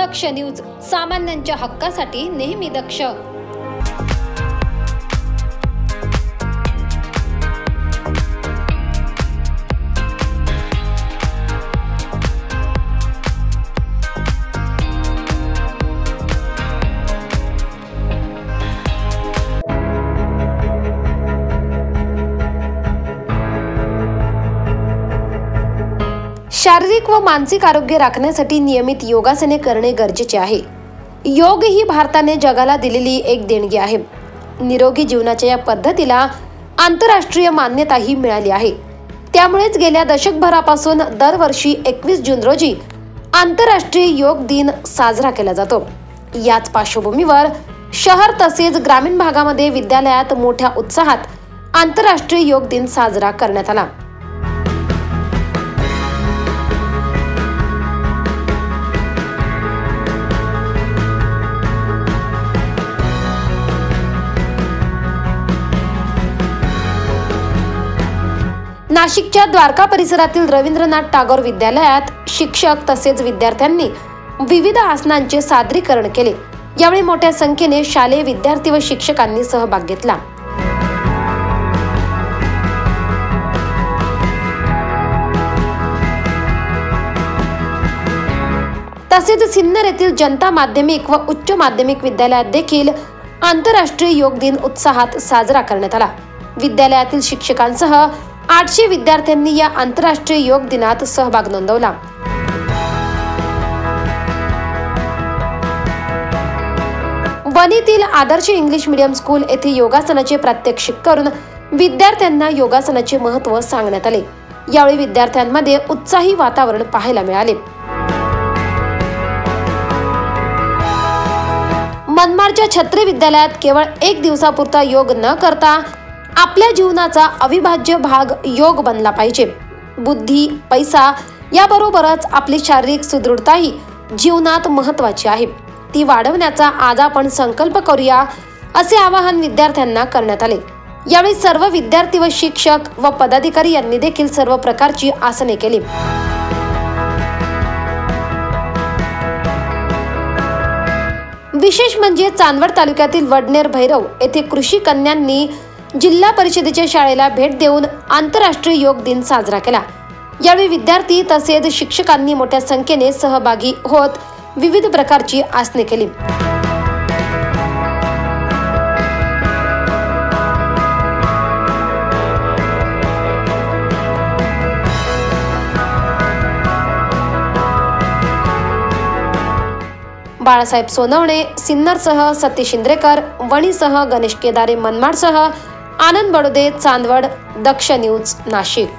दक्ष news, सामान्यांच्या हक्कासाठी नेहमी दक्ष। शारीरिक व मानसिक आरोग्य राखण्यासाठी नियमित योगासने करणे गरजेचे आहे। योग ही भारताने जगाला दिलेली एक देणगी आहे। निरोगी जीवनाच्या या पद्धतीला आंतरराष्ट्रीय मान्यताही मिळाली आहे। त्यामुळेच गेल्या दशकभरापासून दरवर्षी 21 जून रोजी आंतरराष्ट्रीय योग दिन साजरा केला जातो। याच पार्श्वभूमीवर शहर तसेच ग्रामीण भागामध्ये विद्यालयात मोठ्या उत्साहात आंतरराष्ट्रीय योग दिन साजरा करण्यात आला। नाशिकच्या द्वारका परिसरातील रवींद्रनाथ टागोर विद्यालयात शिक्षक तसेच विद्यार्थ्यांनी विविध आसनांचे सादरीकरण केले। यावेळी मोठ्या संख्येने शालेय विद्यार्थी व शिक्षकांनी सहभाग घेतला। तसेच सिन्नर येथील जनता माध्यमिक व उच्च माध्यमिक विद्यालयात देखील आंतरराष्ट्रीय योग दिन उत्साहात साजरा करण्यात आला। विद्यालयातील शिक्षकांसह 800 विद्यार्थ्यांनी या आंतरराष्ट्रीय योग दिनात सहभाग नोंदवला। वणीतील आदर्श इंग्लिश मीडियम स्कूल येथे योगासनाचे प्रात्यक्षिक करून विद्यार्थ्यांना योगासनाचे महत्त्व सांगण्यात आले। यावेळी विद्यार्थ्यांमध्ये उत्साही वातावरण पाहायला मिळाले। मनमाडच्या छत्री विद्यालयात केवळ 1 दिवसापुरता योग न करता आपल्या जीवनाचा अविभाज्य भाग योग बनला पाहिजे। बुद्धी, पैसा याबरोबरच आपली शारीरिक सुदृढताही जीवनात महत्त्वाची आहे। ती वाढवण्याचा आज आपण संकल्प करूया, असे आवाहन विद्यार्थ्यांना करण्यात आले। यावेळी सर्व विद्यार्थी व शिक्षक व पदाधिकारी यांनी देखील सर्व प्रकारची आसने केली। विशेष म्हणजे चांदवड तालुक्यातील वडनेर भैरव येथे कृषी कन्यांनी जिल्हा परिषदेच्या शाळेला भेट देऊन आंतरराष्ट्रीय योग दिन साजरा केला। यावेळी विद्यार्थी तसेच शिक्षकांनी मोठ्या संख्येने सहभागी होत विविध प्रकारची आसने केली। बाळासाहेब सोनवणे सिन्नरसह सतीश इंद्रेकर, वणीसह गणेश केदारे मनमाडसह आनंद बडोदे चांदवड, दक्ष न्यूज नाशिक।